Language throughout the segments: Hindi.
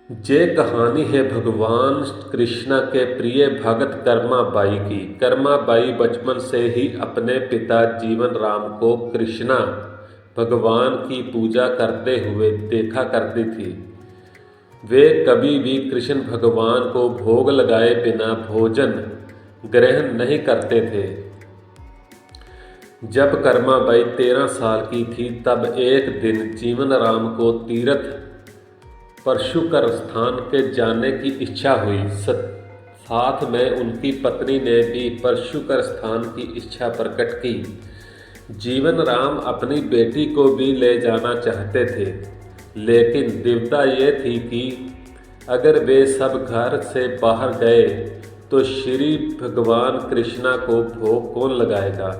ये कहानी है भगवान कृष्ण के प्रिय भक्त कर्मा बाई की। कर्मा बाई बचपन से ही अपने पिता जीवन राम को कृष्णा भगवान की पूजा करते हुए देखा करती थी। वे कभी भी कृष्ण भगवान को भोग लगाए बिना भोजन ग्रहण नहीं करते थे। जब कर्मा बाई 13 साल की थी तब एक दिन जीवन राम को तीर्थ परशुकर स्थान के जाने की इच्छा हुई। साथ में उनकी पत्नी ने भी परशुकर स्थान की इच्छा प्रकट की। जीवन राम अपनी बेटी को भी ले जाना चाहते थे, लेकिन दुविधा ये थी कि अगर वे सब घर से बाहर गए तो श्री भगवान कृष्णा को भोग कौन लगाएगा।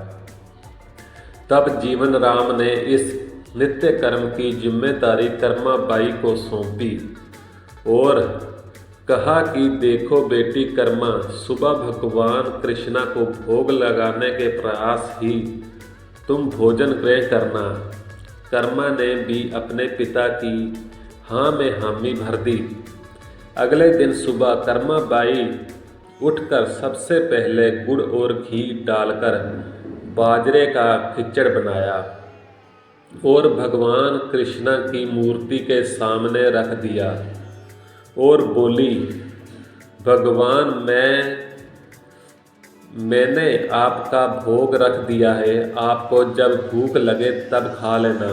तब जीवन राम ने इस नित्य कर्म की जिम्मेदारी कर्मा बाई को सौंपी और कहा कि देखो बेटी कर्मा, सुबह भगवान कृष्णा को भोग लगाने के प्रयास ही तुम भोजन ग्रहण करना। कर्मा ने भी अपने पिता की हाँ में हामी भर दी। अगले दिन सुबह कर्मा बाई उठकर सबसे पहले गुड़ और घी डालकर बाजरे का खिचड़ बनाया और भगवान कृष्णा की मूर्ति के सामने रख दिया और बोली, भगवान मैंने आपका भोग रख दिया है, आपको जब भूख लगे तब खा लेना,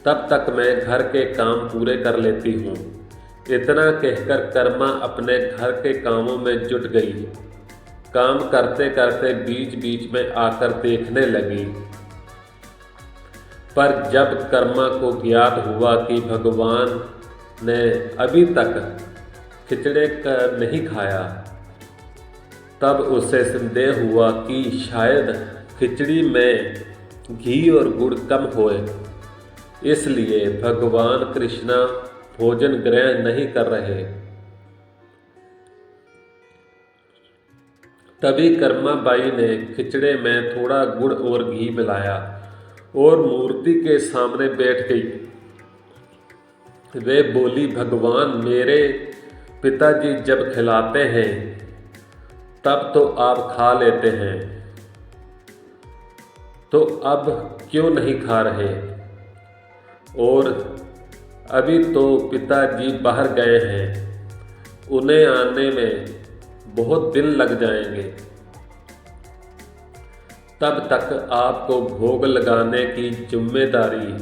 तब तक मैं घर के काम पूरे कर लेती हूँ। इतना कहकर कर्मा अपने घर के कामों में जुट गई। काम करते करते बीच बीच में आकर देखने लगी, पर जब कर्मा को ज्ञात हुआ कि भगवान ने अभी तक खिचड़े का नहीं खाया, तब उसे संदेह हुआ कि शायद खिचड़ी में घी और गुड़ कम होए, इसलिए भगवान कृष्णा भोजन ग्रहण नहीं कर रहे। तभी कर्मा बाई ने खिचड़े में थोड़ा गुड़ और घी मिलाया और मूर्ति के सामने बैठ गई। वे बोली, भगवान मेरे पिताजी जब खिलाते हैं तब तो आप खा लेते हैं, तो अब क्यों नहीं खा रहे। और अभी तो पिताजी बाहर गए हैं, उन्हें आने में बहुत दिन लग जाएंगे, तब तक आपको भोग लगाने की जिम्मेदारी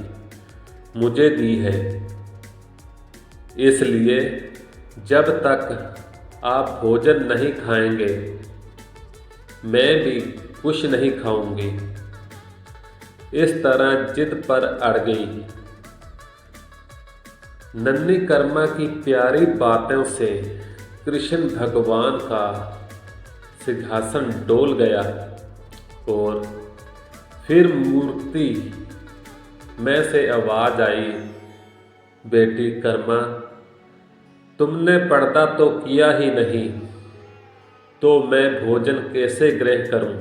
मुझे दी है, इसलिए जब तक आप भोजन नहीं खाएंगे मैं भी कुछ नहीं खाऊंगी। इस तरह जिद पर अड़ गई। नन्ही कर्मा की प्यारी बातों से कृष्ण भगवान का सिंहासन डोल गया और फिर मूर्ति में से आवाज आई, बेटी कर्मा, तुमने पर्दा तो किया ही नहीं, तो मैं भोजन कैसे ग्रहण करूं।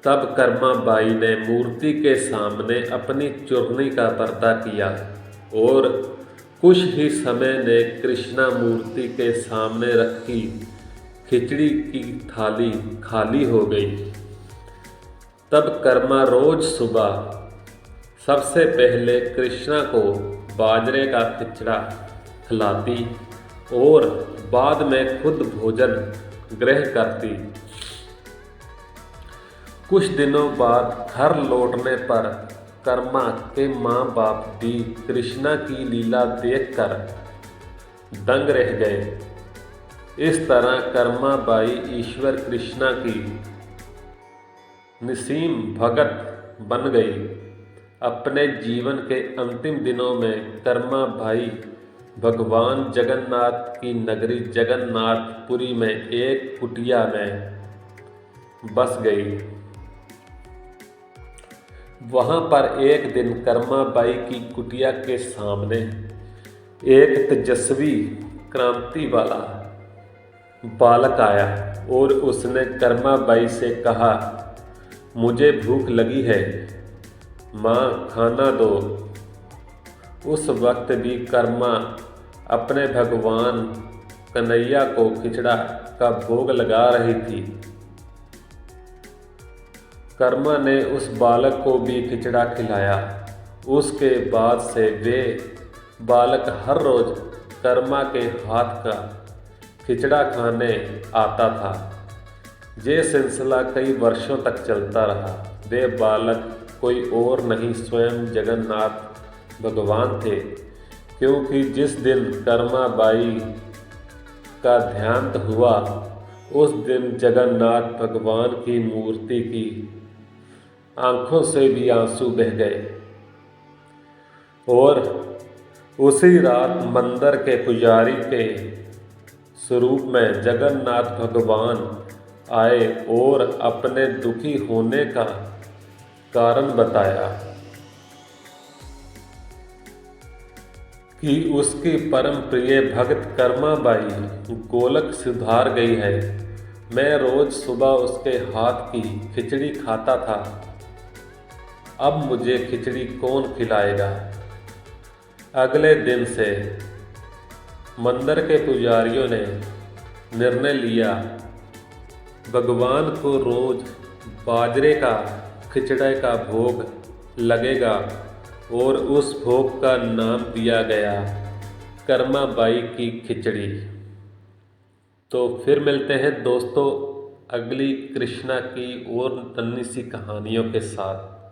तब कर्मा बाई ने मूर्ति के सामने अपनी चुन्नी का पर्दा किया और कुछ ही समय ने कृष्णा मूर्ति के सामने रखी खिचड़ी की थाली खाली हो गई। तब कर्मा रोज सुबह सबसे पहले कृष्णा को बाजरे का खिचड़ा खिलाती और बाद में खुद भोजन ग्रहण करती। कुछ दिनों बाद घर लौटने पर कर्मा के माँ बाप भी कृष्णा की लीला देखकर दंग रह गए। इस तरह कर्मा बाई ईश्वर कृष्णा की निसीम भगत बन गई। अपने जीवन के अंतिम दिनों में कर्मा बाई भगवान जगन्नाथ की नगरी जगन्नाथपुरी में एक कुटिया में बस गई। वहाँ पर एक दिन कर्मा बाई की कुटिया के सामने एक तेजस्वी क्रांति वाला बालक आया और उसने कर्मा बाई से कहा, मुझे भूख लगी है, माँ खाना दो। उस वक्त भी कर्मा अपने भगवान कन्हैया को खिचड़ा का भोग लगा रही थी। कर्मा ने उस बालक को भी खिचड़ा खिलाया। उसके बाद से वे बालक हर रोज कर्मा के हाथ का खिचड़ा खाने आता था। ये सिलसिला कई वर्षों तक चलता रहा। वे बालक कोई और नहीं, स्वयं जगन्नाथ भगवान थे, क्योंकि जिस दिन कर्मा बाई का देहांत हुआ उस दिन जगन्नाथ भगवान की मूर्ति की आंखों से भी आंसू बह गए और उसी रात मंदिर के पुजारी के स्वरूप में जगन्नाथ भगवान आए और अपने दुखी होने का कारण बताया कि उसकी परम प्रिय भक्त कर्माबाई गोलक सुधार गई है। मैं रोज सुबह उसके हाथ की खिचड़ी खाता था, अब मुझे खिचड़ी कौन खिलाएगा। अगले दिन से मंदिर के पुजारियों ने निर्णय लिया, भगवान को रोज बाजरे का खिचड़े का भोग लगेगा और उस भोग का नाम दिया गया कर्माबाई की खिचड़ी। तो फिर मिलते हैं दोस्तों अगली कृष्णा की और नन्ही सी कहानियों के साथ।